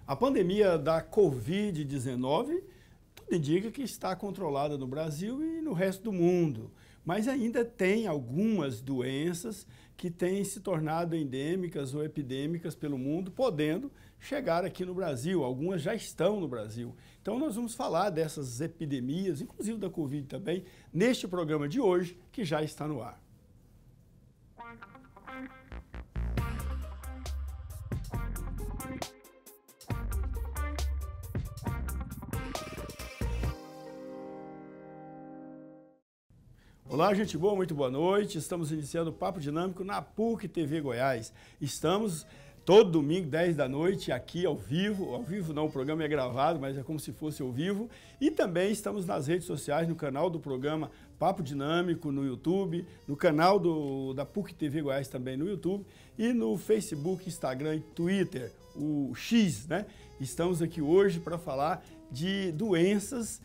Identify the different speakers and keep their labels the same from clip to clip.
Speaker 1: A pandemia da Covid-19, tudo indica que está controlada no Brasil e no resto do mundo, mas ainda tem algumas doenças que têm se tornado endêmicas ou epidêmicas pelo mundo, podendo chegar aqui no Brasil. Algumas já estão no Brasil. Então nós vamos falar dessas epidemias, inclusive da Covid também, neste programa de hoje, que já está no ar. Olá, gente boa, muito boa noite. Estamos iniciando o Papo Dinâmico na PUC TV Goiás. Estamos todo domingo, 10 da noite, aqui ao vivo. Ao vivo não, o programa é gravado, mas é como se fosse ao vivo. E também estamos nas redes sociais, no canal do programa Papo Dinâmico, no YouTube, no canal da PUC TV Goiás também no YouTube, e no Facebook, Instagram e Twitter, o X, né? Estamos aqui hoje para falar de doenças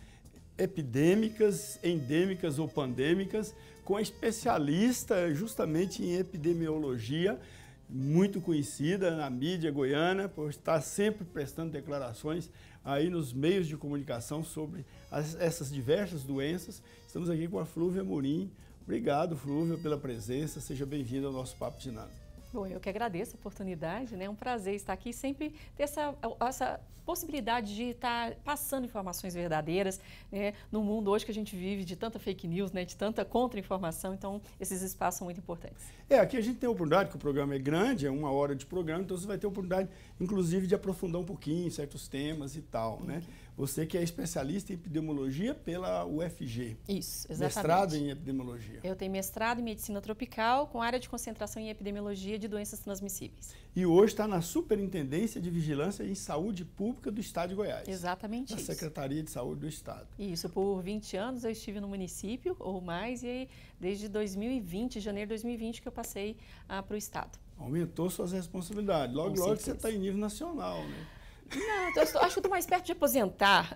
Speaker 1: epidêmicas, endêmicas ou pandêmicas, com a especialista justamente em epidemiologia, muito conhecida na mídia goiana, por estar sempre prestando declarações aí nos meios de comunicação sobre essas diversas doenças. Estamos aqui com a Flúvia Amorim. Obrigado, Flúvia, pela presença. Seja bem-vinda ao nosso Papo Dinâmico.
Speaker 2: Bom, eu que agradeço a oportunidade, né? É um prazer estar aqui e sempre ter essa possibilidade de estar passando informações verdadeiras, né? No mundo hoje que a gente vive de tanta fake news, né? De tanta contra-informação, então esses espaços são muito importantes.
Speaker 1: Aqui a gente tem a oportunidade, que o programa é grande, é 1 hora de programa, então você vai ter a oportunidade, inclusive, de aprofundar um pouquinho em certos temas e tal, né? Você que é especialista em epidemiologia pela UFG.
Speaker 2: Isso, exatamente.
Speaker 1: Mestrado em epidemiologia.
Speaker 2: Eu tenho mestrado em medicina tropical, com área de concentração em epidemiologia de doenças transmissíveis.
Speaker 1: E hoje está na Superintendência de Vigilância em Saúde Pública do Estado de Goiás.
Speaker 2: Exatamente isso.
Speaker 1: Na Secretaria de Saúde do Estado.
Speaker 2: Isso, por 20 anos eu estive no município, ou mais, e aí, desde 2020, janeiro de 2020, que eu passei para o Estado.
Speaker 1: Aumentou suas responsabilidades. Logo, logo você está em nível nacional, né?
Speaker 2: Não, acho que eu estou mais perto de aposentar.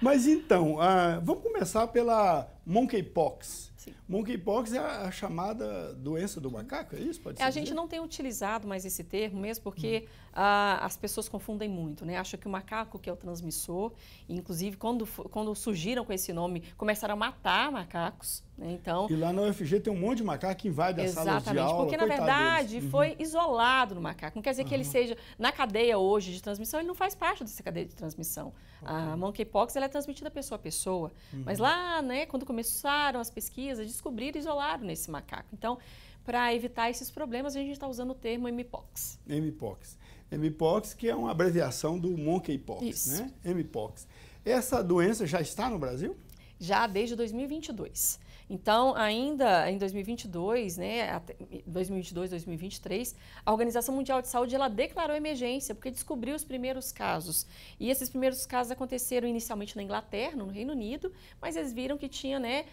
Speaker 1: Mas então, vamos começar pela monkeypox.
Speaker 2: Sim.
Speaker 1: Monkeypox é a chamada doença do macaco, é isso? Pode ser
Speaker 2: a gente não tem utilizado mais esse termo, mesmo porque as pessoas confundem muito, né? Acham que o macaco que é o transmissor, e, inclusive quando surgiram com esse nome, começaram a matar macacos, né? Então,
Speaker 1: e lá na UFG tem um monte de macaco que invade as salas de aula.
Speaker 2: Exatamente, porque na verdade foi isolado no macaco. Não quer dizer que ele seja na cadeia hoje de transmissão, ele não faz parte dessa cadeia de transmissão. A monkeypox ela é transmitida pessoa a pessoa, mas lá, né, quando começaram as pesquisas, descobriram e isolaram nesse macaco. Então, para evitar esses problemas, a gente está usando o termo mpox.
Speaker 1: Mpox. Mpox, que é uma abreviação do monkeypox,
Speaker 2: isso,
Speaker 1: né? Mpox. Essa doença já está no Brasil?
Speaker 2: Já desde 2022. Então, ainda em 2022, né, 2022, 2023, a Organização Mundial de Saúde ela declarou emergência porque descobriu os primeiros casos. E esses primeiros casos aconteceram inicialmente na Inglaterra, no Reino Unido, mas eles viram que tinha, né,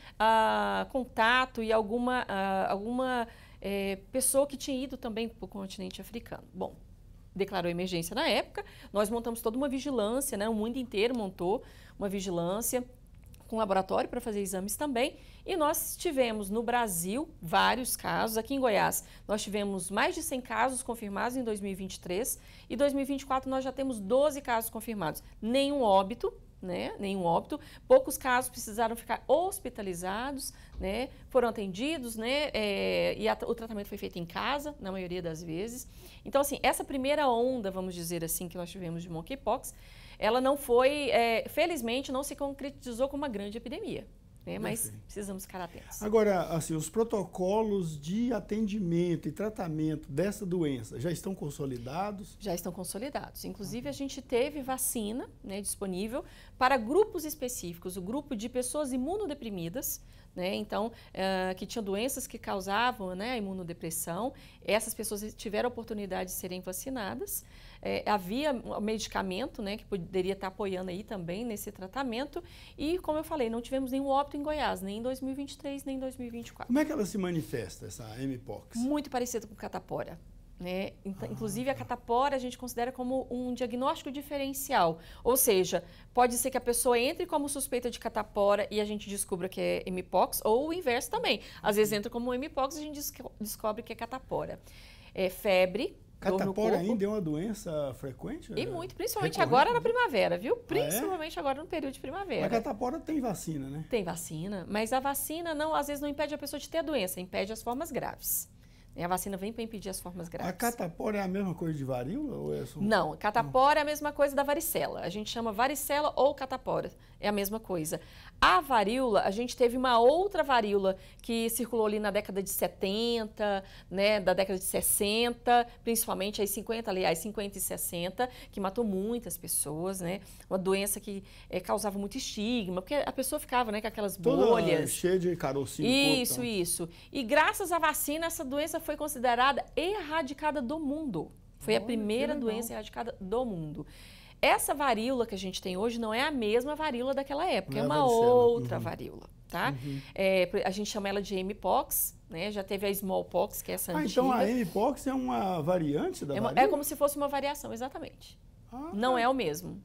Speaker 2: contato e alguma pessoa que tinha ido também para o continente africano. Bom, declarou emergência na época, nós montamos toda uma vigilância, né, o mundo inteiro montou uma vigilância com laboratório para fazer exames também, e nós tivemos no Brasil vários casos. Aqui em Goiás nós tivemos mais de 100 casos confirmados em 2023 e 2024 nós já temos 12 casos confirmados. Nenhum óbito, né? Nenhum óbito. Poucos casos precisaram ficar hospitalizados, né? Foram atendidos, né? O tratamento foi feito em casa, na maioria das vezes. Então, assim, essa primeira onda, vamos dizer assim, que nós tivemos de monkeypox, ela não foi, felizmente, não se concretizou como uma grande epidemia, né? Mas precisamos ficar atentos.
Speaker 1: Agora, assim, os protocolos de atendimento e tratamento dessa doença já estão consolidados?
Speaker 2: Já estão consolidados. Inclusive, a gente teve vacina, né, disponível para grupos específicos, o grupo de pessoas imunodeprimidas, né? Então, que tinham doenças que causavam, né, a imunodepressão. Essas pessoas tiveram a oportunidade de serem vacinadas. Havia um medicamento, né, que poderia estar apoiando aí também nesse tratamento. E, como eu falei, não tivemos nenhum óbito em Goiás, nem em 2023, nem em 2024.
Speaker 1: Como é que ela se manifesta, essa mpox?
Speaker 2: Muito parecida com catapora. Né? Inclusive, a catapora a gente considera como um diagnóstico diferencial. Ou seja, pode ser que a pessoa entre como suspeita de catapora e a gente descubra que é mpox, ou o inverso também. Às vezes entra como mpox e a gente descobre que é catapora. Febre,
Speaker 1: Catapora ainda é uma doença frequente?
Speaker 2: E muito, principalmente
Speaker 1: Recorrente?
Speaker 2: agora na primavera, viu? Principalmente agora no período de primavera.
Speaker 1: A catapora tem vacina, né?
Speaker 2: Tem vacina, mas a vacina não, às vezes não impede a pessoa de ter a doença, impede as formas graves. A vacina vem para impedir as formas graves.
Speaker 1: A catapora é a mesma coisa de varíola? Ou é só...
Speaker 2: Não, catapora é a mesma coisa da varicela. A gente chama varicela ou catapora. É a mesma coisa. A varíola, a gente teve uma outra varíola que circulou ali na década de 70, né, da década de 60, principalmente aí 50 e 60, que matou muitas pessoas, né? Uma doença que causava muito estigma, porque a pessoa ficava, né, com aquelas bolhas.
Speaker 1: Toda cheia de carocinho.
Speaker 2: Isso,
Speaker 1: corpo,
Speaker 2: isso. E graças à vacina, essa doença foi considerada erradicada do mundo. Foi a primeira doença erradicada do mundo. Essa varíola que a gente tem hoje não é a mesma varíola daquela época, é uma outra varíola, tá? A gente chama ela de mpox, né? Já teve a smallpox, que é essa antiga.
Speaker 1: Então a mpox é uma variante da varíola?
Speaker 2: É como se fosse uma variação, exatamente. Não é o mesmo.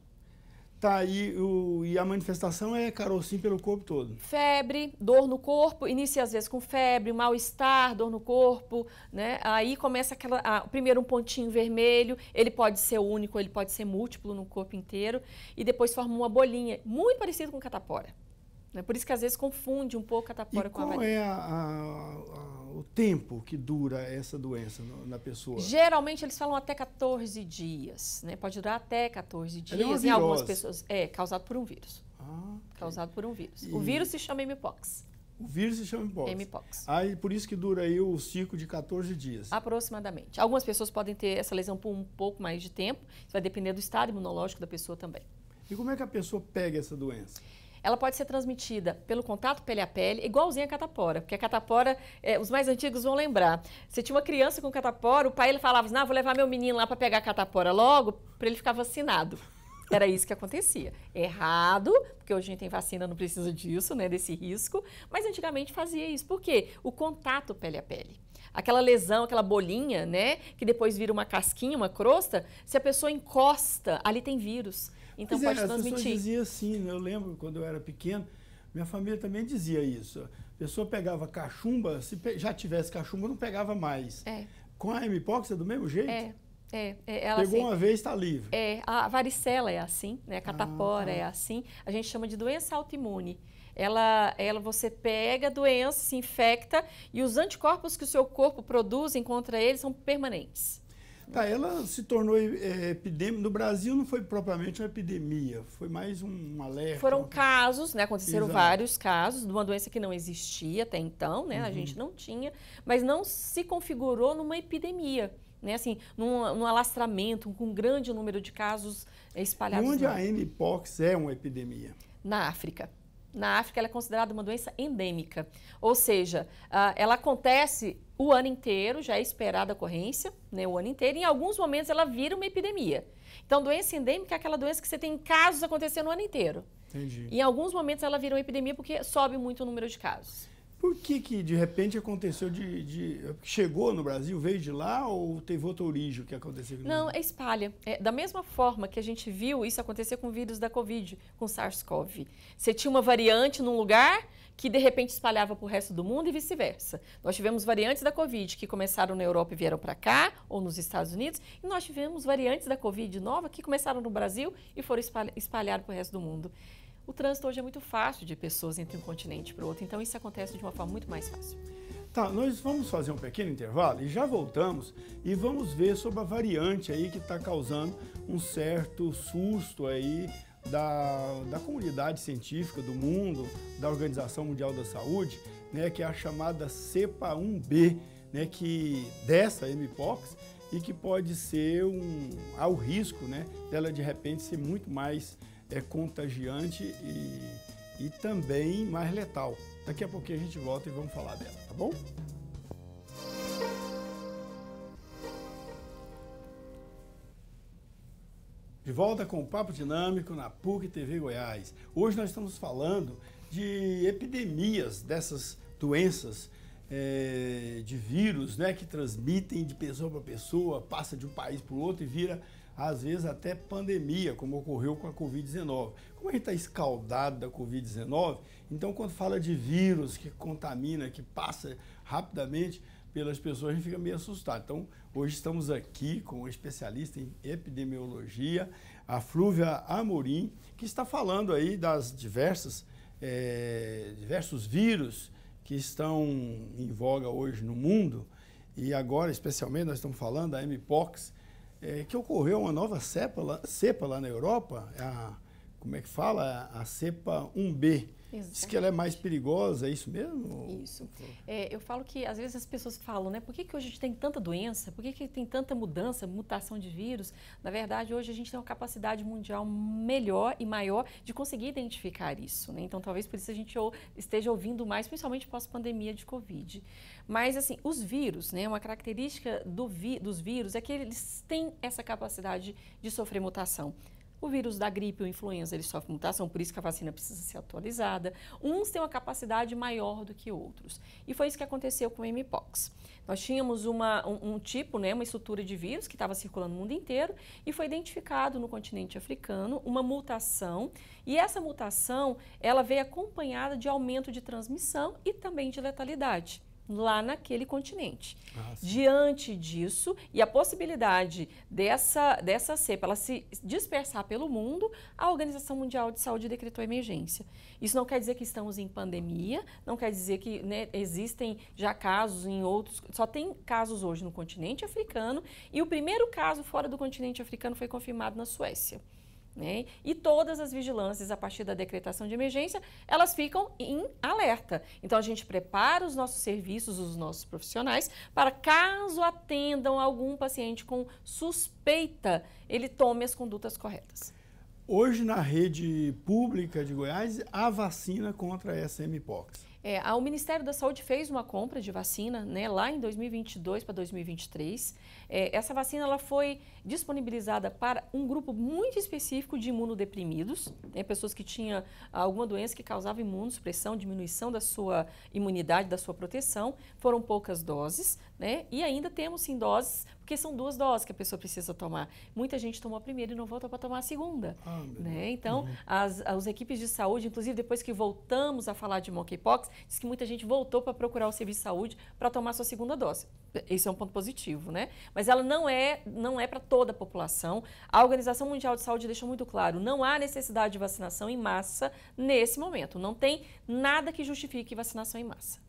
Speaker 1: Tá, e a manifestação é carocinho pelo corpo todo?
Speaker 2: Febre, dor no corpo, inicia às vezes com febre, mal-estar, dor no corpo, né? Aí começa primeiro um pontinho vermelho, ele pode ser único, ele pode ser múltiplo no corpo inteiro, e depois forma uma bolinha, muito parecido com catapora. Né? Por isso que às vezes confunde um pouco catapora com a varíola.
Speaker 1: E qual é o tempo que dura essa doença na pessoa?
Speaker 2: Geralmente eles falam até 14 dias, né? Pode durar até 14 dias.
Speaker 1: É uma
Speaker 2: em algumas pessoas. É causado por um vírus.
Speaker 1: Okay.
Speaker 2: Causado por um vírus. O vírus se chama mpox.
Speaker 1: O vírus se chama mpox.
Speaker 2: Mpox.
Speaker 1: Aí por isso que dura aí o ciclo de 14 dias.
Speaker 2: Aproximadamente. Algumas pessoas podem ter essa lesão por um pouco mais de tempo. Isso vai depender do estado imunológico da pessoa também.
Speaker 1: E como é que a pessoa pega essa doença?
Speaker 2: Ela pode ser transmitida pelo contato pele a pele, igualzinho a catapora, porque a catapora, os mais antigos vão lembrar. Você tinha uma criança com catapora, o pai ele falava assim, vou levar meu menino lá para pegar a catapora logo, para ele ficar vacinado. Era isso que acontecia. Errado, porque hoje a gente tem vacina, não precisa disso, né, desse risco, mas antigamente fazia isso. Por quê? O contato pele a pele. Aquela lesão, aquela bolinha, né, que depois vira uma casquinha, uma crosta, se a pessoa encosta, ali tem vírus. Então pode transmitir.
Speaker 1: As pessoas diziam assim, né? Eu lembro quando eu era pequeno, minha família também dizia isso. A pessoa pegava cachumba, se já tivesse cachumba, não pegava mais. Com a mpox é do mesmo jeito?
Speaker 2: Ela,
Speaker 1: pegou
Speaker 2: assim,
Speaker 1: uma vez, está livre.
Speaker 2: A varicela é assim, né? A catapora é assim. A gente chama de doença autoimune. Você pega a doença, se infecta e os anticorpos que o seu corpo produz contra ele são permanentes.
Speaker 1: Tá, ela se tornou epidêmica. No Brasil não foi propriamente uma epidemia, foi mais um alerta.
Speaker 2: Foram casos, né? Aconteceram vários casos de uma doença que não existia até então, né? A gente não tinha, mas não se configurou numa epidemia, né? Assim, num alastramento, com um grande número de casos espalhados.
Speaker 1: E onde a mpox é uma epidemia?
Speaker 2: Na África. Na África, ela é considerada uma doença endêmica, ou seja, ela acontece o ano inteiro, já é esperada a ocorrência, né, o ano inteiro, e em alguns momentos ela vira uma epidemia. Então, doença endêmica é aquela doença que você tem casos acontecendo o ano inteiro.
Speaker 1: Entendi.
Speaker 2: E em alguns momentos ela vira uma epidemia porque sobe muito o número de casos.
Speaker 1: Por que de repente aconteceu chegou no Brasil, veio de lá ou teve outra origem que aconteceu?
Speaker 2: Não, espalha. Da mesma forma que a gente viu isso acontecer com o vírus da Covid, com SARS-CoV. Você tinha uma variante num lugar que de repente espalhava para o resto do mundo e vice-versa. Nós tivemos variantes da Covid que começaram na Europa e vieram para cá, ou nos Estados Unidos, e nós tivemos variantes da Covid nova que começaram no Brasil e foram espalhar para o resto do mundo. O trânsito hoje é muito fácil de pessoas entre um continente para o outro, então isso acontece de uma forma muito mais fácil.
Speaker 1: Tá, nós vamos fazer um pequeno intervalo e já voltamos e vamos ver sobre a variante aí que está causando um certo susto aí da comunidade científica do mundo, da Organização Mundial da Saúde, né, que é a chamada cepa 1B, né, que dessa mpox e que pode ser há o risco, né, dela de repente ser muito mais contagiante e também mais letal. Daqui a pouquinho a gente volta e vamos falar dela, tá bom? De volta com o Papo Dinâmico na PUC TV Goiás. Hoje nós estamos falando de epidemias dessas doenças, de vírus, né, que transmitem de pessoa para pessoa, passa de um país para o outro e vira às vezes até pandemia, como ocorreu com a Covid-19. Como a gente está escaldado da Covid-19, então quando fala de vírus que contamina, que passa rapidamente pelas pessoas, a gente fica meio assustado. Então, Hoje estamos aqui com um especialista em epidemiologia, a Flúvia Amorim, que está falando aí das diversos vírus que estão em voga hoje no mundo. E agora, especialmente, nós estamos falando da Mpox, que ocorreu uma nova cepa lá na Europa, como é que fala? A cepa 1B. Exatamente. Diz que ela é mais perigosa, é isso mesmo?
Speaker 2: Isso. Eu falo que, às vezes, as pessoas falam, né? Por que hoje a gente tem tanta doença? Por que tem tanta mutação de vírus? Na verdade, hoje a gente tem uma capacidade mundial melhor e maior de conseguir identificar isso, né? Então, talvez por isso a gente esteja ouvindo mais, principalmente pós-pandemia de Covid. Mas, assim, os vírus, né? Uma característica dos vírus é que eles têm essa capacidade de sofrer mutação. O vírus da gripe ou influenza, ele sofre mutação, por isso que a vacina precisa ser atualizada. Uns têm uma capacidade maior do que outros. E foi isso que aconteceu com o Mpox. Nós tínhamos um tipo, né, uma estrutura de vírus que estava circulando no mundo inteiro e foi identificado no continente africano uma mutação. E essa mutação, ela veio acompanhada de aumento de transmissão e também de letalidade lá naquele continente. Diante disso, e a possibilidade dessa cepa ela se dispersar pelo mundo, a Organização Mundial de Saúde decretou emergência. Isso não quer dizer que estamos em pandemia, não quer dizer que, né, existem já casos em outros, só tem casos hoje no continente africano, e o primeiro caso fora do continente africano foi confirmado na Suécia. Né? E todas as vigilâncias, a partir da decretação de emergência, elas ficam em alerta. Então, a gente prepara os nossos serviços, os nossos profissionais, para caso atendam algum paciente com suspeita, ele tome as condutas corretas.
Speaker 1: Hoje, na rede pública de Goiás, há vacina contra essa Mpox.
Speaker 2: O Ministério da Saúde fez uma compra de vacina, né, lá em 2022 para 2023. Essa vacina ela foi disponibilizada para um grupo muito específico de imunodeprimidos, né, pessoas que tinham alguma doença que causava imunossupressão, diminuição da sua imunidade, da sua proteção. Foram poucas doses, né, e ainda temos sim doses, porque são 2 doses que a pessoa precisa tomar. Muita gente tomou a primeira e não volta para tomar a segunda. Né? Então, as equipes de saúde, inclusive depois que voltamos a falar de monkeypox, diz que muita gente voltou para procurar o serviço de saúde para tomar sua segunda dose. Esse é um ponto positivo, né? Mas ela não é para toda a população. A Organização Mundial de Saúde deixou muito claro, não há necessidade de vacinação em massa nesse momento. Não tem nada que justifique vacinação em massa.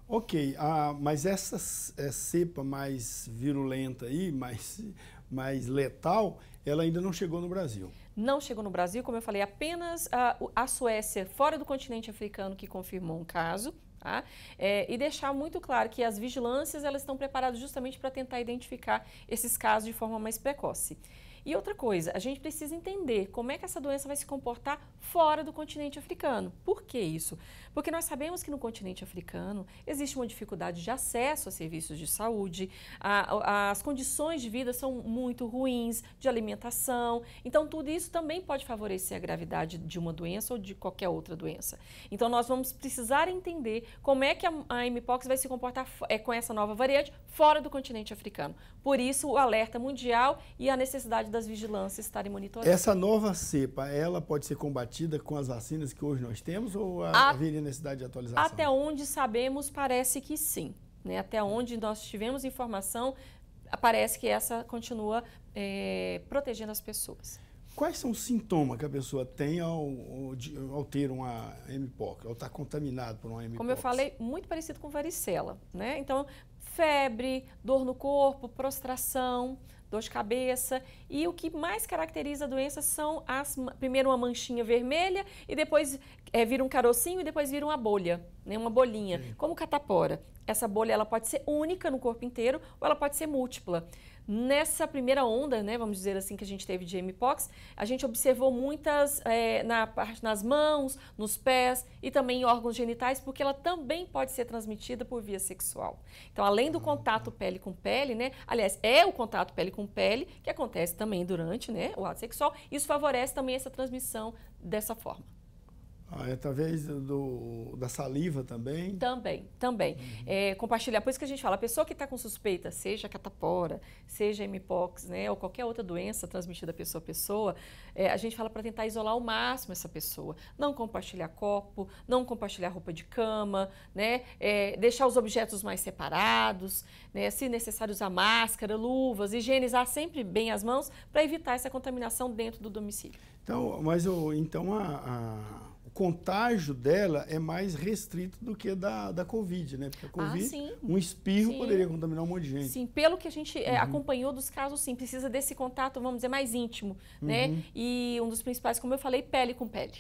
Speaker 1: Ok, mas essa cepa mais virulenta aí, mais letal, ela ainda não chegou no Brasil.
Speaker 2: Não chegou no Brasil, como eu falei, apenas a Suécia, fora do continente africano, que confirmou um caso. Tá? E deixar muito claro que as vigilâncias elas estão preparadas justamente para tentar identificar esses casos de forma mais precoce. E outra coisa, a gente precisa entender como é que essa doença vai se comportar fora do continente africano. Por que isso? Porque nós sabemos que no continente africano existe uma dificuldade de acesso a serviços de saúde, as condições de vida são muito ruins, de alimentação. Então, tudo isso também pode favorecer a gravidade de uma doença ou de qualquer outra doença. Então, nós vamos precisar entender como é que a Mpox vai se comportar com essa nova variante fora do continente africano. Por isso, o alerta mundial e a necessidade das vigilâncias estarem monitorando.
Speaker 1: Essa nova cepa, ela pode ser combatida com as vacinas que hoje nós temos ou haveria necessidade de atualização?
Speaker 2: Até onde sabemos, parece que sim. Né? Até onde nós tivemos informação, parece que essa continua protegendo as pessoas.
Speaker 1: Quais são os sintomas que a pessoa tem ao ter uma Mpox, ao estar contaminado por uma Mpox?
Speaker 2: Como eu falei, muito parecido com varicela, né? Então, febre, dor no corpo, prostração, dor de cabeça. E o que mais caracteriza a doença são primeiro uma manchinha vermelha e depois vira um carocinho e depois vira uma bolha, né? Uma bolinha, como catapora. Essa bolha ela pode ser única no corpo inteiro ou ela pode ser múltipla. Nessa primeira onda, né, vamos dizer assim, que a gente teve de Mpox, a gente observou muitas nas mãos, nos pés e também em órgãos genitais, porque ela também pode ser transmitida por via sexual. Então, além do contato pele com pele, né, aliás, é o contato pele com pele que acontece também durante, né, o ato sexual, isso favorece também essa transmissão dessa forma.
Speaker 1: Através da saliva também?
Speaker 2: Também. Compartilhar, por isso que a gente fala, a pessoa que está com suspeita, seja catapora, seja mpox, né, ou qualquer outra doença transmitida pessoa a pessoa, a gente fala para tentar isolar ao máximo essa pessoa. Não compartilhar copo, não compartilhar roupa de cama, né, deixar os objetos mais separados, né, se necessário usar máscara, luvas, higienizar sempre bem as mãos para evitar essa contaminação dentro do domicílio.
Speaker 1: Então, o contágio dela é mais restrito do que da Covid, né? Porque a Covid, um espirro poderia contaminar um monte de gente.
Speaker 2: Sim, pelo que a gente acompanhou dos casos, sim, precisa desse contato, vamos dizer, mais íntimo, né? E um dos principais, como eu falei, pele com pele.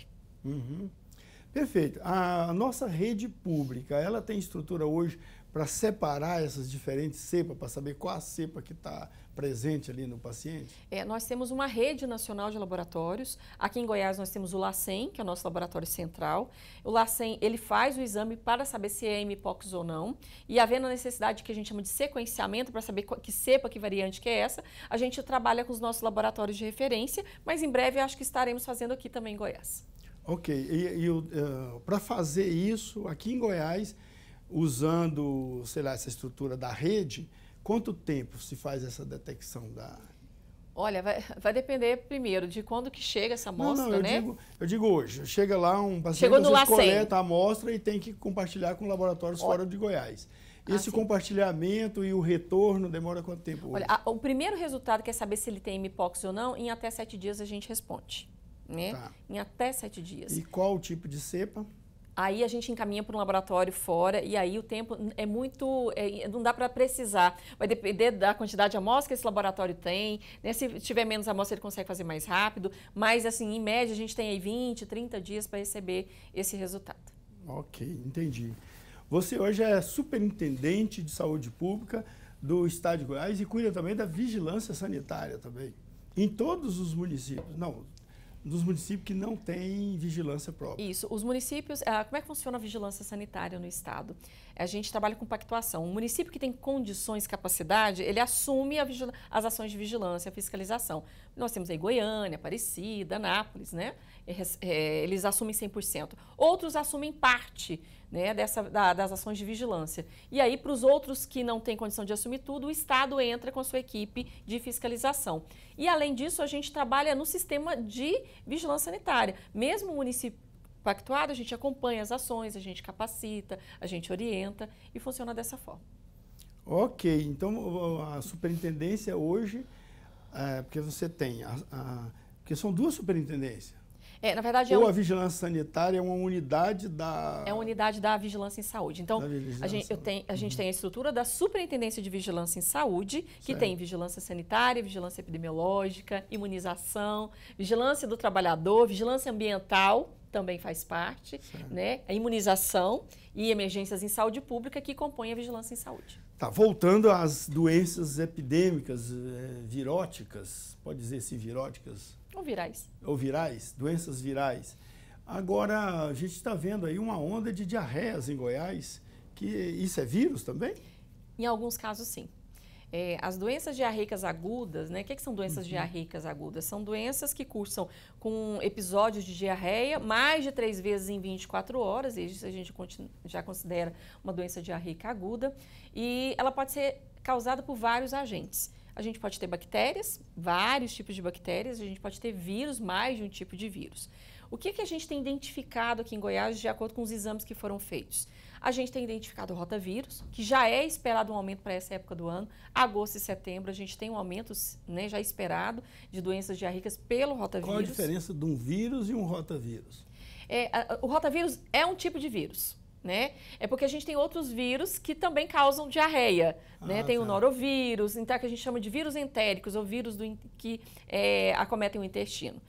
Speaker 1: Perfeito. A nossa rede pública, ela tem estrutura hoje para separar essas diferentes cepas, para saber qual a cepa que está presente ali no paciente?
Speaker 2: Nós temos uma rede nacional de laboratórios. Aqui em Goiás nós temos o LACEN, que é o nosso laboratório central. O LACEN, ele faz o exame para saber se é mpox ou não. E havendo a necessidade que a gente chama de sequenciamento, para saber que cepa, que variante que é essa, a gente trabalha com os nossos laboratórios de referência, mas em breve acho que estaremos fazendo aqui também em Goiás.
Speaker 1: Ok. Para fazer isso, aqui em Goiás, usando, sei lá, essa estrutura da rede, quanto tempo se faz essa detecção da...
Speaker 2: Olha, vai depender primeiro de quando que chega essa amostra, né?
Speaker 1: Eu digo hoje, chega lá um paciente, coleta a amostra e tem que compartilhar com laboratórios fora de Goiás. Esse compartilhamento e o retorno demora quanto tempo hoje?
Speaker 2: Olha, o primeiro resultado que é saber se ele tem mpox ou não, em até 7 dias a gente responde, né? Em até 7 dias.
Speaker 1: E qual o tipo de cepa?
Speaker 2: Aí a gente encaminha para um laboratório fora e aí o tempo é muito... não dá para precisar. Vai depender da quantidade de amostras que esse laboratório tem, né? Se tiver menos amostra, ele consegue fazer mais rápido. Mas, assim, em média, a gente tem aí 20, 30 dias para receber esse resultado.
Speaker 1: Ok, entendi. Você hoje é superintendente de saúde pública do Estado de Goiás e cuida também da vigilância sanitária também. Em todos os municípios. Não, dos municípios que não têm vigilância própria.
Speaker 2: Isso. Os municípios... como é que funciona a vigilância sanitária no Estado? A gente trabalha com pactuação. Um município que tem condições, capacidade, ele assume as ações de vigilância, a fiscalização. Nós temos aí Goiânia, Aparecida, Anápolis, né? Eles assumem 100%. Outros assumem parte, né, das ações de vigilância. E aí, para os outros que não têm condição de assumir tudo, o Estado entra com a sua equipe de fiscalização. E, além disso, a gente trabalha no sistema de vigilância sanitária. Mesmo o município pactuado, a gente acompanha as ações, a gente capacita, a gente orienta e funciona dessa forma.
Speaker 1: Ok, então a superintendência hoje, porque você tem, porque são duas superintendências.
Speaker 2: Na verdade,
Speaker 1: a vigilância sanitária é uma unidade da...
Speaker 2: É uma unidade da vigilância em saúde. Então, a gente tem a estrutura da Superintendência de Vigilância em Saúde, que tem vigilância sanitária, vigilância epidemiológica, imunização, vigilância do trabalhador, vigilância ambiental, também faz parte, né? A imunização e emergências em saúde pública que compõem a vigilância em saúde.
Speaker 1: Tá, voltando às doenças epidêmicas, viróticas, pode dizer assim, viróticas?
Speaker 2: Ou
Speaker 1: virais, doenças virais. Agora, a gente está vendo aí uma onda de diarreias em Goiás, que isso é vírus também?
Speaker 2: Em alguns casos, sim. As doenças diarreicas agudas, né? O que são doenças diarreicas agudas? São doenças que cursam com episódios de diarreia mais de 3 vezes em 24 horas, isso a gente já considera uma doença diarreica aguda, e ela pode ser causada por vários agentes. A gente pode ter bactérias, vários tipos de bactérias, a gente pode ter vírus, mais de um tipo de vírus. O que a gente tem identificado aqui em Goiás, de acordo com os exames que foram feitos? A gente tem identificado o rotavírus, que já é esperado um aumento para essa época do ano. Agosto e setembro, a gente tem um aumento, né, já esperado de doenças diarreicas pelo rotavírus.
Speaker 1: Qual a diferença de um vírus e um rotavírus?
Speaker 2: O rotavírus é um tipo de vírus, né? É porque a gente tem outros vírus que também causam diarreia, né? Tem o norovírus, então que a gente chama de vírus entéricos, ou vírus que acometem o intestino.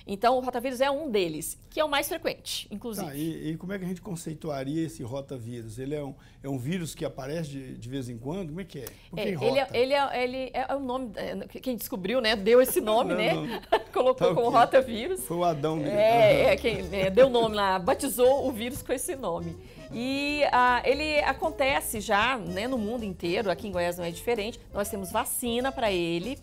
Speaker 2: Então, o rotavírus é um deles, que é o mais frequente, inclusive.
Speaker 1: E como é que a gente conceituaria esse rotavírus? Ele é um vírus que aparece de vez em quando? Como é que é?
Speaker 2: Ele é o nome, quem descobriu, né? Deu esse nome, né? Colocou como rotavírus.
Speaker 1: Foi o Adão.
Speaker 2: Quem deu o nome lá, batizou o vírus com esse nome. E ele acontece já, né, no mundo inteiro, aqui em Goiás não é diferente. Nós temos vacina para ele,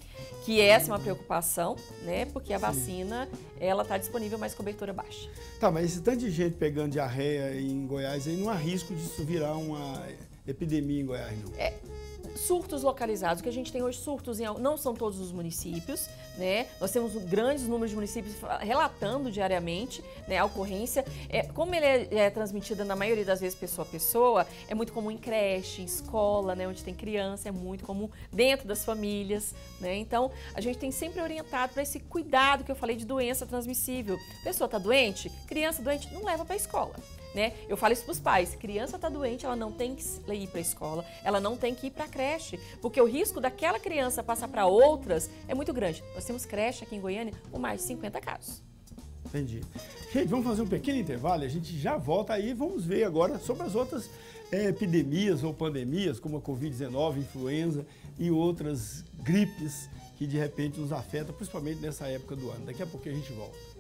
Speaker 2: que essa é uma preocupação, né? Porque a vacina, ela está disponível, mas cobertura baixa.
Speaker 1: Tá, mas esse tanto de gente pegando diarreia em Goiás, aí não há risco disso virar uma epidemia em Goiás, não?
Speaker 2: Surtos localizados, que a gente tem hoje surtos não são todos os municípios, né? Nós temos grandes números de municípios relatando diariamente, né, a ocorrência. Como ele é transmitida na maioria das vezes pessoa a pessoa, é muito comum em creche, em escola, né, onde tem criança, é muito comum dentro das famílias, né? Então, a gente tem sempre orientado para esse cuidado que eu falei de doença transmissível. Pessoa está doente, criança doente, não leva para a escola. Né? Eu falo isso para os pais, criança está doente, ela não tem que ir para a escola, ela não tem que ir para a creche, porque o risco daquela criança passar para outras é muito grande. Nós temos creche aqui em Goiânia com mais de 50 casos.
Speaker 1: Entendi. Gente, vamos fazer um pequeno intervalo e a gente já volta aí, vamos ver agora sobre as outras epidemias ou pandemias, como a Covid-19, influenza e outras gripes que de repente nos afetam, principalmente nessa época do ano. Daqui a pouco a gente volta.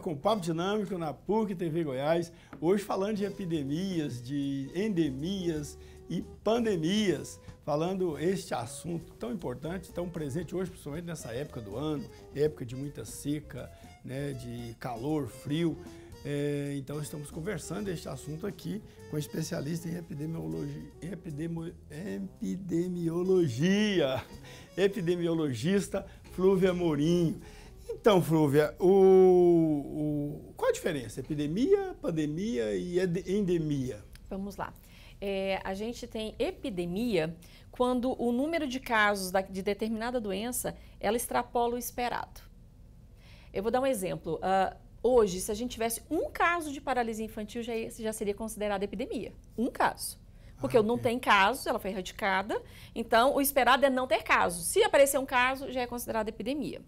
Speaker 1: Com o Papo Dinâmico na PUC TV Goiás, hoje falando de epidemias, de endemias e pandemias, falando este assunto tão importante, tão presente hoje, principalmente nessa época do ano, época de muita seca, né, de calor, frio. Então estamos conversando este assunto aqui com especialista em epidemiologista Flúvia Mourinho. Então, Flúvia, qual a diferença? Epidemia, pandemia e endemia?
Speaker 2: Vamos lá. A gente tem epidemia quando o número de casos de determinada doença, ela extrapola o esperado. Eu vou dar um exemplo. Hoje, se a gente tivesse um caso de paralisia infantil, já seria considerado epidemia. Um caso. Porque não tem casos, ela foi erradicada, então o esperado é não ter casos. Se aparecer um caso, já é considerado epidemia.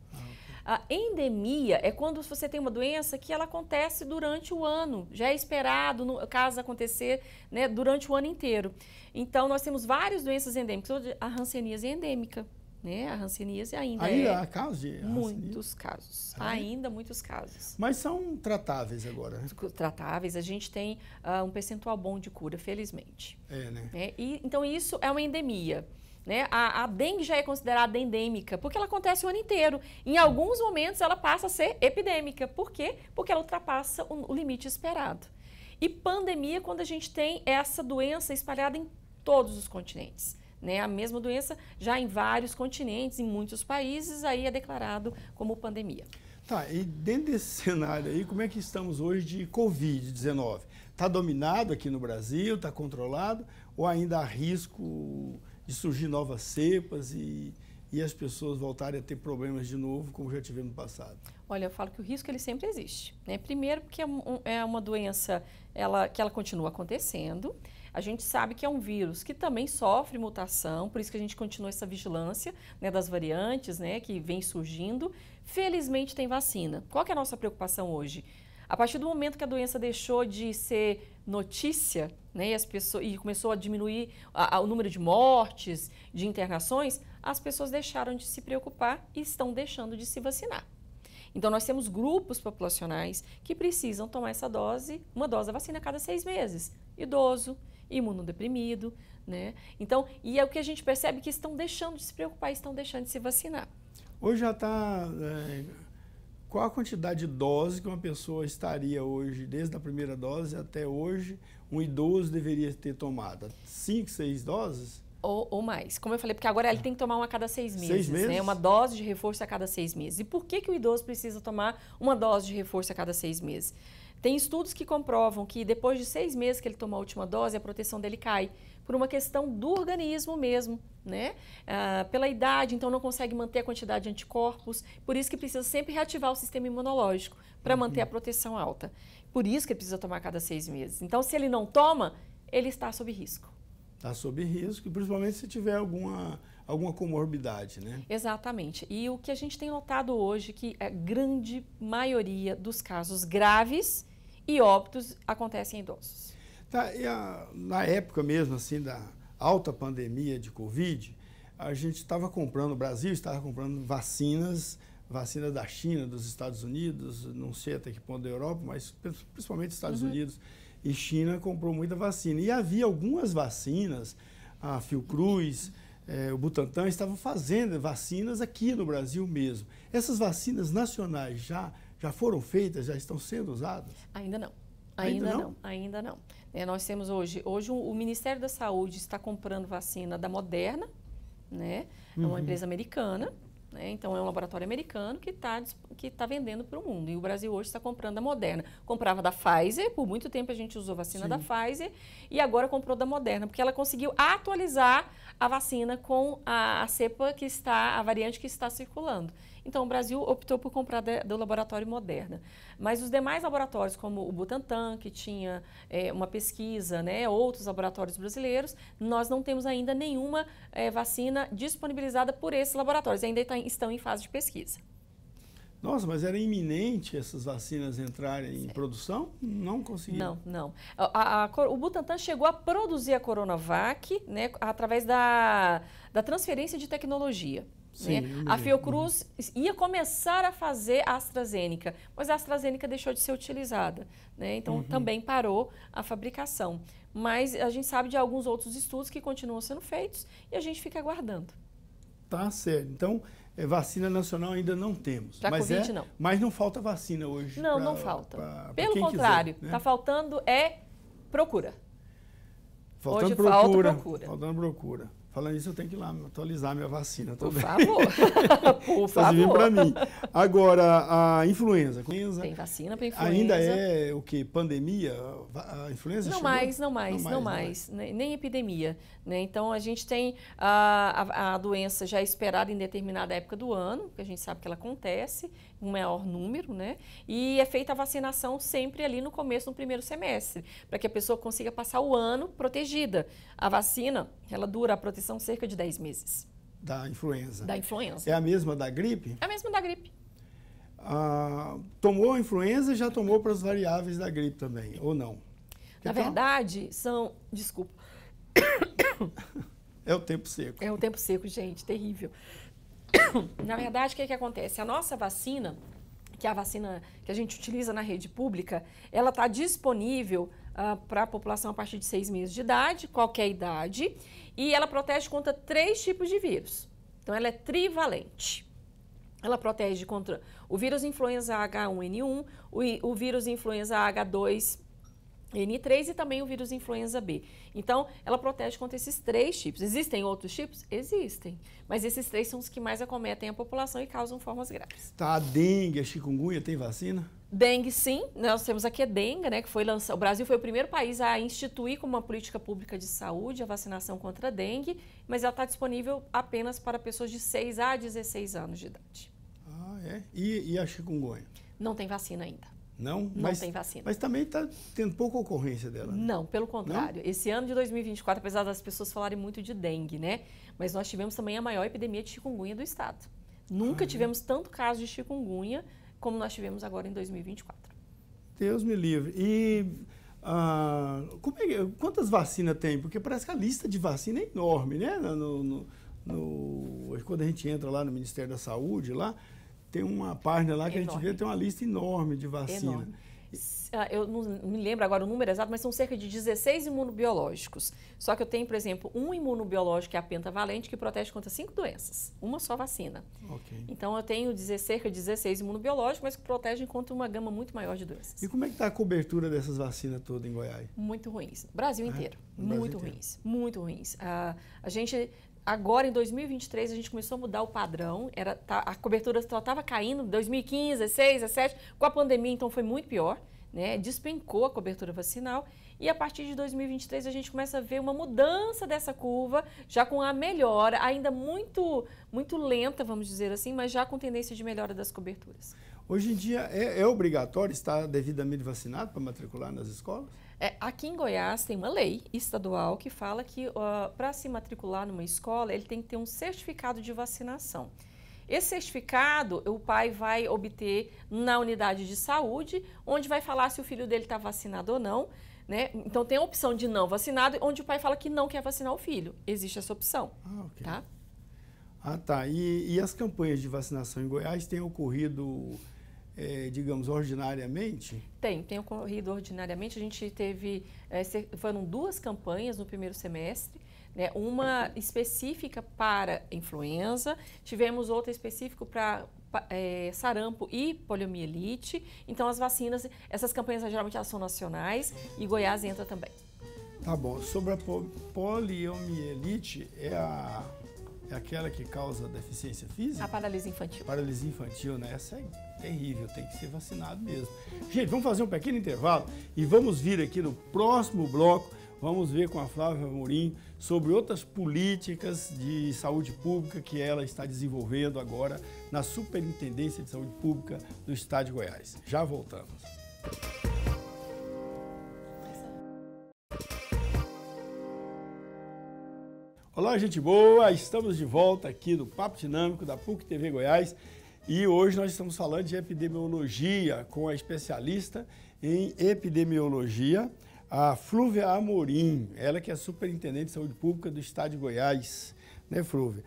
Speaker 2: A endemia é quando você tem uma doença que ela acontece durante o ano, já é esperado, no caso acontecer, né, durante o ano inteiro. Então, nós temos várias doenças endêmicas. A hanseníase é endêmica, né? A hanseníase
Speaker 1: ainda há casos de hanseníase?
Speaker 2: Muitos casos, ainda muitos casos.
Speaker 1: Mas são tratáveis agora, né?
Speaker 2: Tratáveis, a gente tem um percentual bom de cura, felizmente.
Speaker 1: Né?
Speaker 2: Então, isso é uma endemia. Né? A dengue já é considerada endêmica, porque ela acontece o ano inteiro. Em alguns momentos, ela passa a ser epidêmica. Por quê? Porque ela ultrapassa o limite esperado. E pandemia, quando a gente tem essa doença espalhada em todos os continentes. Né? A mesma doença já em vários continentes, em muitos países, aí é declarado como pandemia.
Speaker 1: Tá, e dentro desse cenário aí, como é que estamos hoje de Covid-19? Está dominado aqui no Brasil, está controlado, ou ainda há risco de surgir novas cepas e as pessoas voltarem a ter problemas de novo, como já tivemos no passado?
Speaker 2: Olha, eu falo que o risco ele sempre existe. Né? Primeiro porque é uma doença que ela continua acontecendo. A gente sabe que é um vírus que também sofre mutação, por isso que a gente continua essa vigilância, né, das variantes, né, que vem surgindo. Felizmente tem vacina. Qual que é a nossa preocupação hoje? A partir do momento que a doença deixou de ser notícia, né, e começou a diminuir o número de mortes, de internações, as pessoas deixaram de se preocupar e estão deixando de se vacinar. Então, nós temos grupos populacionais que precisam tomar uma dose da vacina a cada 6 meses. Idoso, imunodeprimido, né? Então, e é o que a gente percebe que estão deixando de se preocupar, estão deixando de se vacinar.
Speaker 1: Hoje já está... Qual a quantidade de doses que uma pessoa estaria hoje, desde a primeira dose até hoje, um idoso deveria ter tomado? 5, 6 doses?
Speaker 2: Ou mais. Como eu falei, porque agora ele tem que tomar uma a cada 6 meses.
Speaker 1: 6 meses?
Speaker 2: Né? Uma dose de reforço a cada 6 meses. E por que o idoso precisa tomar uma dose de reforço a cada 6 meses? Tem estudos que comprovam que depois de 6 meses que ele toma a última dose, a proteção dele cai. Por uma questão do organismo mesmo, né? Pela idade, então não consegue manter a quantidade de anticorpos. Por isso que precisa sempre reativar o sistema imunológico para manter a proteção alta. Por isso que ele precisa tomar a cada 6 meses. Então, se ele não toma, ele está sob risco.
Speaker 1: Está sob risco, principalmente se tiver alguma comorbidade, né?
Speaker 2: Exatamente. E o que a gente tem notado hoje é que a grande maioria dos casos graves e óbitos acontecem em idosos.
Speaker 1: Tá, e na época mesmo, assim, da alta pandemia de Covid, a gente estava comprando, o Brasil estava comprando vacinas da China, dos Estados Unidos, não sei até que ponto da Europa, mas principalmente dos Estados Unidos e China comprou muita vacina. E havia algumas vacinas, a Fiocruz, o Butantan, estavam fazendo vacinas aqui no Brasil mesmo. Essas vacinas nacionais já foram feitas, já estão sendo usadas?
Speaker 2: Ainda não. Ainda não. Nós temos hoje o Ministério da Saúde está comprando vacina da Moderna, né? É uma empresa americana, né? Então é um laboratório americano que está vendendo para o mundo. E o Brasil hoje está comprando a Moderna. Comprava da Pfizer, por muito tempo a gente usou vacina da Pfizer, e agora comprou da Moderna, porque ela conseguiu atualizar a vacina com a cepa que está, a variante que está circulando. Então, o Brasil optou por comprar do laboratório Moderna. Mas os demais laboratórios, como o Butantan, que tinha uma pesquisa, né, outros laboratórios brasileiros, nós não temos ainda nenhuma vacina disponibilizada por esses laboratórios. Ainda estão em fase de pesquisa.
Speaker 1: Nossa, mas era iminente essas vacinas entrarem em produção? Não conseguiram?
Speaker 2: Não. O Butantan chegou a produzir a Coronavac, né, através da transferência de tecnologia.
Speaker 1: Sim,
Speaker 2: né? A Fiocruz ia começar a fazer a AstraZeneca, mas a AstraZeneca deixou de ser utilizada, né? Então também parou a fabricação. Mas a gente sabe de alguns outros estudos que continuam sendo feitos e a gente fica aguardando.
Speaker 1: Tá certo. Então, vacina nacional ainda não temos.
Speaker 2: Para Covid, não.
Speaker 1: Mas não falta vacina hoje.
Speaker 2: Não falta. Pelo contrário, está faltando procura.
Speaker 1: Faltando
Speaker 2: hoje
Speaker 1: procura.
Speaker 2: Falta procura.
Speaker 1: Faltando procura. Falando isso, eu tenho que ir lá atualizar minha vacina também.
Speaker 2: Por favor. Por favor.
Speaker 1: Para mim. Agora, a influenza.
Speaker 2: Tem vacina para influenza.
Speaker 1: Ainda é o quê? Pandemia? A influenza
Speaker 2: Não
Speaker 1: chegou?
Speaker 2: mais. Nem epidemia. Né? Então, a gente tem a doença já esperada em determinada época do ano, porque a gente sabe que ela acontece, um maior número, né? E é feita a vacinação sempre ali no começo, no primeiro semestre, para que a pessoa consiga passar o ano protegida. A vacina, ela dura a proteção cerca de 10 meses.
Speaker 1: Da influenza?
Speaker 2: Da influenza.
Speaker 1: É a mesma da gripe?
Speaker 2: É a mesma da gripe.
Speaker 1: Tomou a influenza e já tomou para as variáveis da gripe também, ou não?
Speaker 2: Na verdade, Desculpa.
Speaker 1: É o tempo seco.
Speaker 2: É o tempo seco, gente, terrível. Na verdade, o que acontece? A nossa vacina, que é a vacina que a gente utiliza na rede pública, ela está disponível para a população a partir de 6 meses de idade, qualquer idade, e ela protege contra 3 tipos de vírus. Então, ela é trivalente. Ela protege contra o vírus influenza H1N1, o vírus influenza H2N3 e também o vírus influenza B. Então, ela protege contra esses 3 tipos. Existem outros tipos? Existem. Mas esses 3 são os que mais acometem a população e causam formas graves.
Speaker 1: Tá, a dengue, a chikungunya, tem vacina?
Speaker 2: Dengue, sim. Nós temos aqui a dengue, né, que foi lançada. O Brasil foi o primeiro país a instituir como uma política pública de saúde a vacinação contra a dengue, mas ela está disponível apenas para pessoas de 6 a 16 anos de idade.
Speaker 1: Ah, é? E a chikungunya?
Speaker 2: Não tem vacina ainda.
Speaker 1: Não?
Speaker 2: Não tem vacina.
Speaker 1: Mas também está tendo pouca ocorrência dela. Né?
Speaker 2: Não, pelo contrário. Não? Esse ano de 2024, apesar das pessoas falarem muito de dengue, né? Mas nós tivemos também a maior epidemia de chikungunya do estado. Nunca tivemos tanto caso de chikungunya como nós tivemos agora em 2024.
Speaker 1: Deus me livre. E quantas vacinas tem? Porque parece que a lista de vacina é enorme, né? Quando a gente entra lá no Ministério da Saúde, lá tem uma página lá que a gente vê, tem uma lista enorme de vacina.
Speaker 2: Enorme. Eu não me lembro agora o número exato, mas são cerca de 16 imunobiológicos. Só que eu tenho, por exemplo, um imunobiológico que é a pentavalente, que protege contra 5 doenças. Uma só vacina.
Speaker 1: Okay.
Speaker 2: Então, eu tenho cerca de 16 imunobiológicos, mas que protegem contra uma gama muito maior de doenças.
Speaker 1: E como é que está a cobertura dessas vacinas todas em Goiás?
Speaker 2: Muito ruins. Brasil inteiro.
Speaker 1: Muito
Speaker 2: ruins. Muito ruins. A gente... Agora, em 2023, a gente começou a mudar o padrão. A cobertura só estava caindo em 2015, 2016, 2017. Com a pandemia, então, foi muito pior. Né? Despencou a cobertura vacinal. E a partir de 2023, a gente começa a ver uma mudança dessa curva, já com a melhora, ainda muito, muito lenta, vamos dizer assim, mas já com tendência de melhora das coberturas.
Speaker 1: Hoje em dia, é obrigatório estar devidamente vacinado para matricular nas escolas?
Speaker 2: Aqui em Goiás tem uma lei estadual que fala que para se matricular numa escola, ele tem que ter um certificado de vacinação. Esse certificado, o pai vai obter na unidade de saúde, onde vai falar se o filho dele está vacinado ou não. Né? Então, tem a opção de não vacinado, onde o pai fala que não quer vacinar o filho. Existe essa opção.
Speaker 1: Ok.
Speaker 2: Tá?
Speaker 1: Tá. E as campanhas de vacinação em Goiás têm ocorrido digamos, ordinariamente?
Speaker 2: Tem ocorrido ordinariamente. A gente teve, foram 2 campanhas no primeiro semestre, né? Uma específica para influenza, tivemos outra específica para sarampo e poliomielite. Então, as vacinas, essas campanhas geralmente elas são nacionais e Goiás entra também.
Speaker 1: Tá bom. Sobre a poliomielite, é aquela que causa deficiência física?
Speaker 2: A paralisia infantil.
Speaker 1: Paralisia infantil, né? Essa é terrível, tem que ser vacinado mesmo. Gente, vamos fazer um pequeno intervalo e vamos vir aqui no próximo bloco, vamos ver com a Flávia Amorim sobre outras políticas de saúde pública que ela está desenvolvendo agora na Superintendência de Saúde Pública do Estado de Goiás. Já voltamos. Olá, gente boa! Estamos de volta aqui no Papo Dinâmico da PUC TV Goiás e hoje nós estamos falando de epidemiologia com a especialista em epidemiologia, a Flávia Amorim, ela que é superintendente de saúde pública do Estado de Goiás, né, Flávia?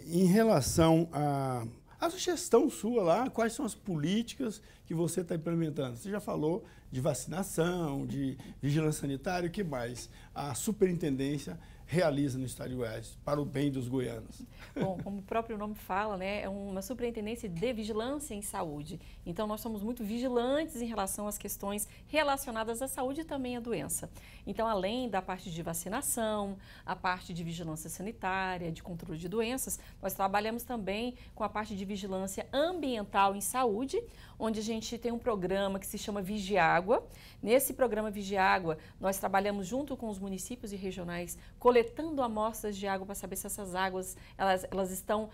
Speaker 1: Em relação à sugestão sua lá, quais são as políticas que você está implementando? Você já falou de vacinação, de vigilância sanitária, o que mais a superintendência realiza no Estado de Goiás para o bem dos goianos?
Speaker 2: Bom, como o próprio nome fala, né, é uma superintendência de vigilância em saúde. Então, nós somos muito vigilantes em relação às questões relacionadas à saúde e também à doença. Então, além da parte de vacinação, a parte de vigilância sanitária, de controle de doenças, nós trabalhamos também com a parte de vigilância ambiental em saúde, onde a gente tem um programa que se chama Vigiágua. Nesse programa Vigiágua, nós trabalhamos junto com os municípios e regionais, coletando amostras de água para saber se essas águas elas estão,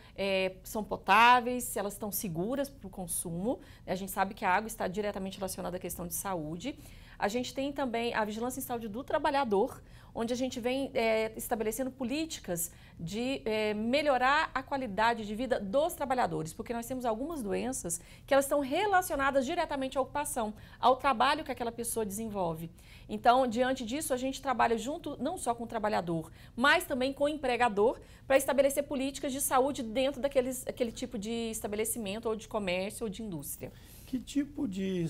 Speaker 2: são potáveis, se elas estão seguras para o consumo. A gente sabe que a água está diretamente relacionada à questão de saúde. A gente tem também a vigilância em saúde do trabalhador, onde a gente vem estabelecendo políticas de melhorar a qualidade de vida dos trabalhadores, porque nós temos algumas doenças que elas estão relacionadas diretamente à ocupação, ao trabalho que aquela pessoa desenvolve. Então, diante disso, a gente trabalha junto não só com o trabalhador, mas também com o empregador, para estabelecer políticas de saúde dentro daquele tipo de estabelecimento, ou de comércio, ou de indústria.
Speaker 1: Que tipo de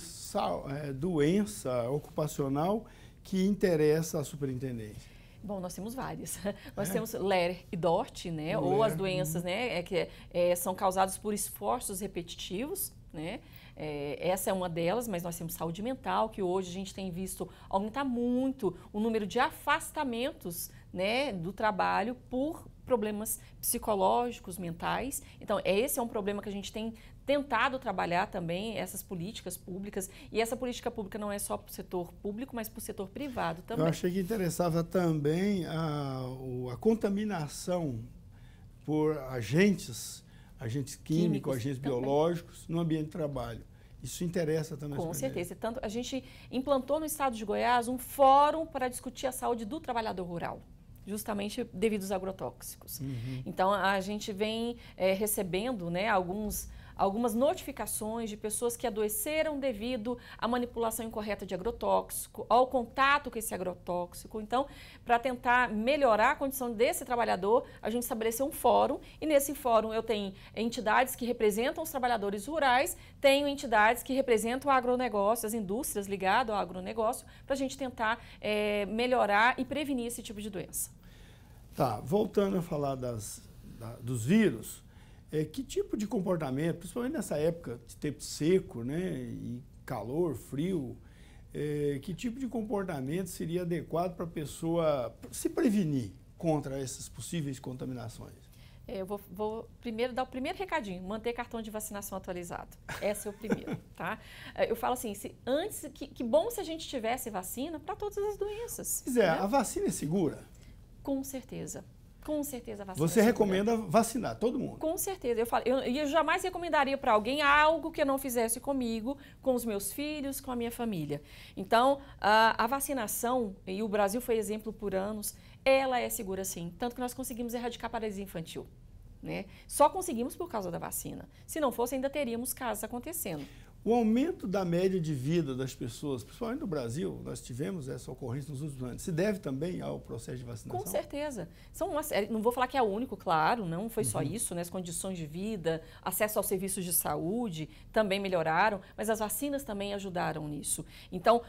Speaker 1: doença ocupacional que interessa a superintendência?
Speaker 2: Bom, nós temos várias. Nós temos LER e DORT, né? Ou as doenças, né? Que são causadas por esforços repetitivos, né? Essa é uma delas, mas nós temos saúde mental, que hoje a gente tem visto aumentar muito o número de afastamentos, né, do trabalho por problemas psicológicos, mentais. Então, esse é um problema que a gente tem tentado trabalhar também, essas políticas públicas. E essa política pública não é só para o setor público, mas para o setor privado também.
Speaker 1: Eu achei que interessava também a contaminação por agentes químicos, agentes
Speaker 2: também.
Speaker 1: Biológicos no ambiente de trabalho. Isso interessa também.
Speaker 2: Com certeza. Tanto, a gente implantou no estado de Goiás um fórum para discutir a saúde do trabalhador rural, justamente devido aos agrotóxicos.
Speaker 1: Uhum.
Speaker 2: Então, a gente vem recebendo, né, algumas notificações de pessoas que adoeceram devido à manipulação incorreta de agrotóxico, ao contato com esse agrotóxico. Então, para tentar melhorar a condição desse trabalhador, a gente estabeleceu um fórum, e nesse fórum eu tenho entidades que representam os trabalhadores rurais, tenho entidades que representam o agronegócio, as indústrias ligadas ao agronegócio, para a gente tentar melhorar e prevenir esse tipo de doença.
Speaker 1: Tá, voltando a falar dos vírus, que tipo de comportamento, principalmente nessa época de tempo seco, né, e calor, frio, que tipo de comportamento seria adequado para a pessoa se prevenir contra essas possíveis contaminações?
Speaker 2: Eu vou primeiro dar o primeiro recadinho, manter cartão de vacinação atualizado. Esse é o primeiro, tá? Eu falo assim, que bom se a gente tivesse vacina para todas as doenças.
Speaker 1: Pois é,
Speaker 2: né?
Speaker 1: A vacina é segura?
Speaker 2: Com certeza. Com certeza a vacina.
Speaker 1: Você recomenda vacinar todo mundo? Com
Speaker 2: certeza. Eu jamais recomendaria para alguém algo que eu não fizesse comigo, com os meus filhos, com a minha família. Então, a vacinação, e o Brasil foi exemplo por anos, ela é segura sim. Tanto que nós conseguimos erradicar a paralisia infantil. Né? Só conseguimos por causa da vacina. Se não fosse, ainda teríamos casos acontecendo.
Speaker 1: O aumento da média de vida das pessoas, principalmente no Brasil, nós tivemos essa ocorrência nos últimos anos, se deve também ao processo de vacinação?
Speaker 2: Com certeza. São uma série, não vou falar que é o único, claro, não foi só isso, né? As condições de vida, acesso aos serviços de saúde também melhoraram, mas as vacinas também ajudaram nisso. Então,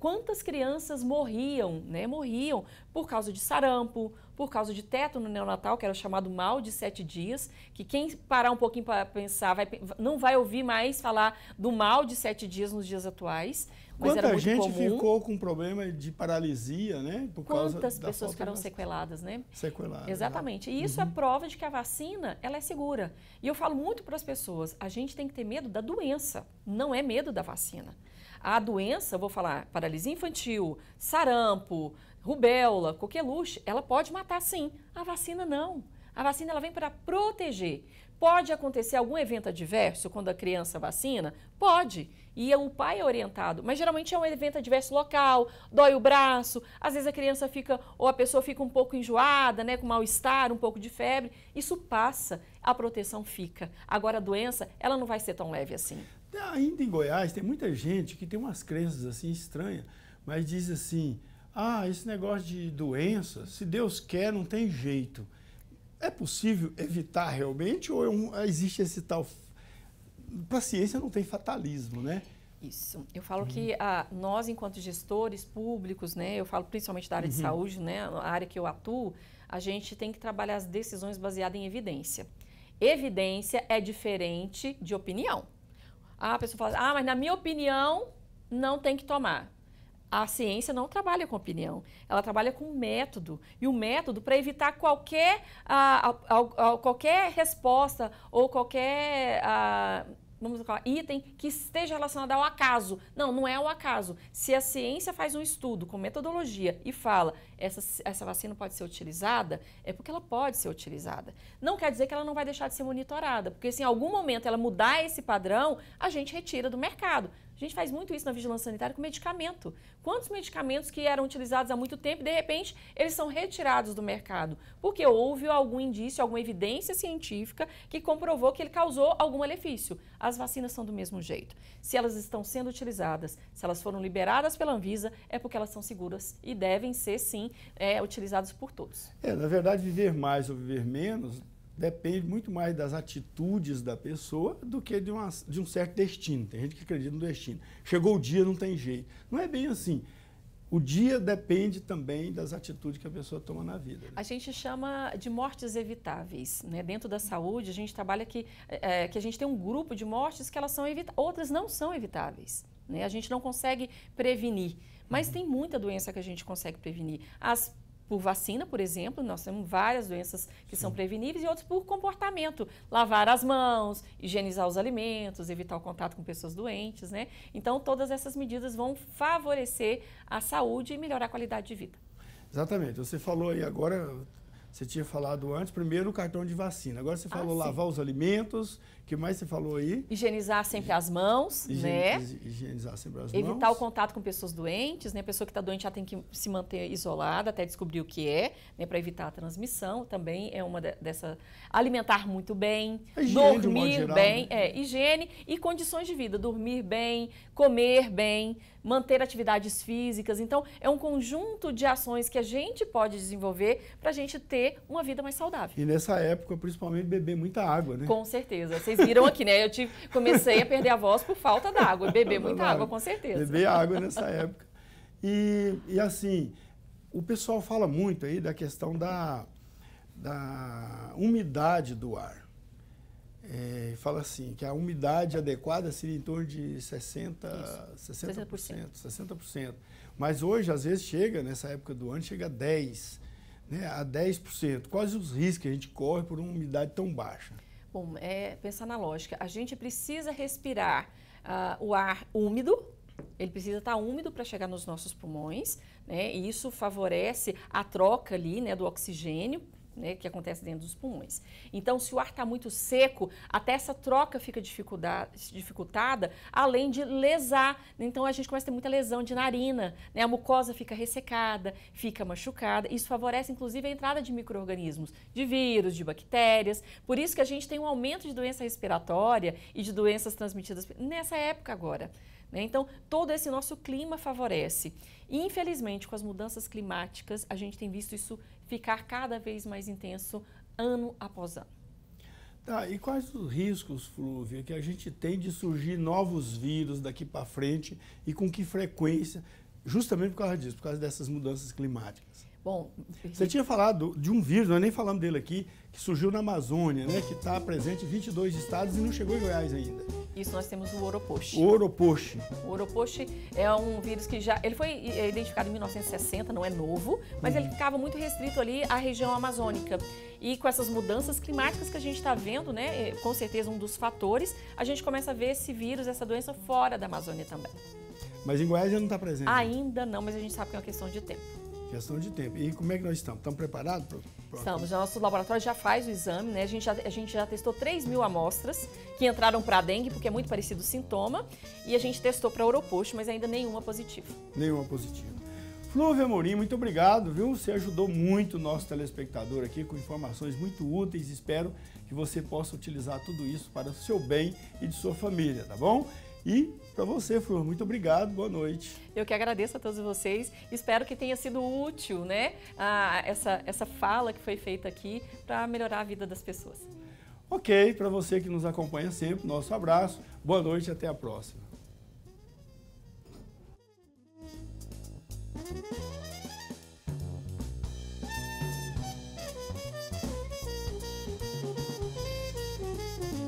Speaker 2: quantas crianças morriam, né? Morriam por causa de sarampo, por causa de tétano neonatal, que era o chamado mal de 7 dias, que quem parar um pouquinho para pensar não vai ouvir mais falar do mal de 7 dias nos dias atuais. Mas
Speaker 1: Quanta
Speaker 2: era muito
Speaker 1: gente
Speaker 2: comum.
Speaker 1: Ficou com problema de paralisia, né? Por causa
Speaker 2: Quantas
Speaker 1: da
Speaker 2: pessoas
Speaker 1: falta
Speaker 2: ficaram
Speaker 1: de
Speaker 2: sequeladas, né?
Speaker 1: Sequeladas.
Speaker 2: Exatamente. E isso é prova de que a vacina, ela é segura. E eu falo muito para as pessoas, a gente tem que ter medo da doença, não é medo da vacina. A doença, vou falar, paralisia infantil, sarampo, rubéola, coqueluche, ela pode matar sim. A vacina não. A vacina ela vem para proteger. Pode acontecer algum evento adverso quando a criança vacina? Pode. E o pai é orientado, mas geralmente é um evento adverso local, dói o braço, às vezes a criança fica, ou a pessoa fica um pouco enjoada, né, com mal-estar, um pouco de febre. Isso passa, a proteção fica. Agora a doença, ela não vai ser tão leve assim.
Speaker 1: Ainda em Goiás, tem muita gente que tem umas crenças assim estranhas, mas diz assim, esse negócio de doença, se Deus quer, não tem jeito. É possível evitar realmente ou existe esse tal... Para a ciência não tem fatalismo, né?
Speaker 2: Isso. Eu falo que nós, enquanto gestores públicos, né, eu falo principalmente da área de saúde, né, a área que eu atuo, a gente tem que trabalhar as decisões baseadas em evidência. Evidência é diferente de opinião. A pessoa fala, mas na minha opinião não tem que tomar. A ciência não trabalha com opinião, ela trabalha com método. E o método para evitar qualquer resposta ou qualquer vamos falar, item que esteja relacionado ao acaso. Não, não é ao acaso. Se a ciência faz um estudo com metodologia e fala essa vacina pode ser utilizada, é porque ela pode ser utilizada. Não quer dizer que ela não vai deixar de ser monitorada, porque se em algum momento ela mudar esse padrão, a gente retira do mercado. A gente faz muito isso na vigilância sanitária com medicamento. Quantos medicamentos que eram utilizados há muito tempo, de repente, eles são retirados do mercado? Porque houve algum indício, alguma evidência científica que comprovou que ele causou algum malefício. As vacinas são do mesmo jeito. Se elas estão sendo utilizadas, se elas foram liberadas pela Anvisa, é porque elas são seguras e devem ser, sim, utilizadas por todos.
Speaker 1: Na verdade, viver mais ou viver menos depende muito mais das atitudes da pessoa do que de um certo destino. Tem gente que acredita no destino. Chegou o dia, não tem jeito. Não é bem assim. O dia depende também das atitudes que a pessoa toma na vida. Né?
Speaker 2: A gente chama de mortes evitáveis. Né? Dentro da saúde, a gente trabalha que a gente tem um grupo de mortes que elas são outras não são evitáveis. Né? A gente não consegue prevenir. Mas tem muita doença que a gente consegue prevenir. Por vacina, por exemplo, nós temos várias doenças que são preveníveis e outras por comportamento. Lavar as mãos, higienizar os alimentos, evitar o contato com pessoas doentes, né? Então, todas essas medidas vão favorecer a saúde e melhorar a qualidade de vida.
Speaker 1: Exatamente. Você falou aí agora, você tinha falado antes, primeiro o cartão de vacina. Agora você falou lavar os alimentos. O que mais você falou aí?
Speaker 2: Higienizar sempre as mãos, né?
Speaker 1: Higienizar sempre as mãos.
Speaker 2: Evitar o contato com pessoas doentes, né? A pessoa que está doente já tem que se manter isolada até descobrir o que é, né? Para evitar a transmissão. Também é uma dessa. Alimentar muito bem,
Speaker 1: higiene,
Speaker 2: dormir bem, higiene e condições de vida. Dormir bem, comer bem, manter atividades físicas. Então, é um conjunto de ações que a gente pode desenvolver para a gente ter uma vida mais saudável.
Speaker 1: E nessa época, principalmente, beber muita água, né?
Speaker 2: Com certeza. Vocês viram aqui, né? Comecei a perder a voz por falta d'água. Beber muita água, com certeza.
Speaker 1: Beber água nessa época. E assim, o pessoal fala muito aí da questão da umidade do ar. Fala assim, que a umidade adequada seria em torno de 60%. Mas hoje, às vezes, chega, nessa época do ano, chega a 10%, né, a 10%. Quais os riscos que a gente corre por uma umidade tão baixa?
Speaker 2: Bom, pensar na lógica. A gente precisa respirar o ar úmido, ele precisa estar úmido para chegar nos nossos pulmões, né? E isso favorece a troca ali, né, do oxigênio né, que acontece dentro dos pulmões. Então, se o ar está muito seco, até essa troca fica dificultada, além de lesar. Então, a gente começa a ter muita lesão de narina, né? A mucosa fica ressecada, fica machucada. Isso favorece, inclusive, a entrada de micro-organismos, de vírus, de bactérias. Por isso que a gente tem um aumento de doença respiratória e de doenças transmitidas nessa época agora. Então, todo esse nosso clima favorece. E, infelizmente, com as mudanças climáticas, a gente tem visto isso ficar cada vez mais intenso ano após ano.
Speaker 1: Tá, e quais os riscos, Flúvia, que a gente tem de surgir novos vírus daqui para frente e com que frequência, justamente por causa disso, por causa dessas mudanças climáticas?
Speaker 2: Bom,
Speaker 1: você tinha falado de um vírus, nós nem falamos dele aqui, que surgiu na Amazônia, né, que está presente em 22 estados e não chegou em Goiás ainda.
Speaker 2: Isso, nós temos o Oropoche.
Speaker 1: O Oropoche.
Speaker 2: O Oropoche é um vírus que ele foi identificado em 1960, não é novo, mas ele ficava muito restrito ali à região amazônica. E com essas mudanças climáticas que a gente está vendo, né, com certeza um dos fatores, a gente começa a ver esse vírus, essa doença fora da Amazônia também.
Speaker 1: Mas em Goiás já não está presente?
Speaker 2: Ainda não, mas a gente sabe que é uma questão de tempo.
Speaker 1: Questão de tempo. E como é que nós estamos? Estamos preparados?
Speaker 2: Estamos. O nosso laboratório já faz o exame, né? A gente já testou 3.000 amostras que entraram para a dengue, porque é muito parecido o sintoma, e a gente testou para Oropoche, mas ainda nenhuma positiva.
Speaker 1: Nenhuma positiva. Flúvia Amorim, muito obrigado, viu? Você ajudou muito o nosso telespectador aqui com informações muito úteis. Espero que você possa utilizar tudo isso para o seu bem e de sua família, tá bom? E para você, Flúvia, muito obrigado, boa noite.
Speaker 2: Eu que agradeço a todos vocês, espero que tenha sido útil, né, essa fala que foi feita aqui para melhorar a vida das pessoas.
Speaker 1: Ok, para você que nos acompanha sempre, nosso abraço, boa noite e até a próxima.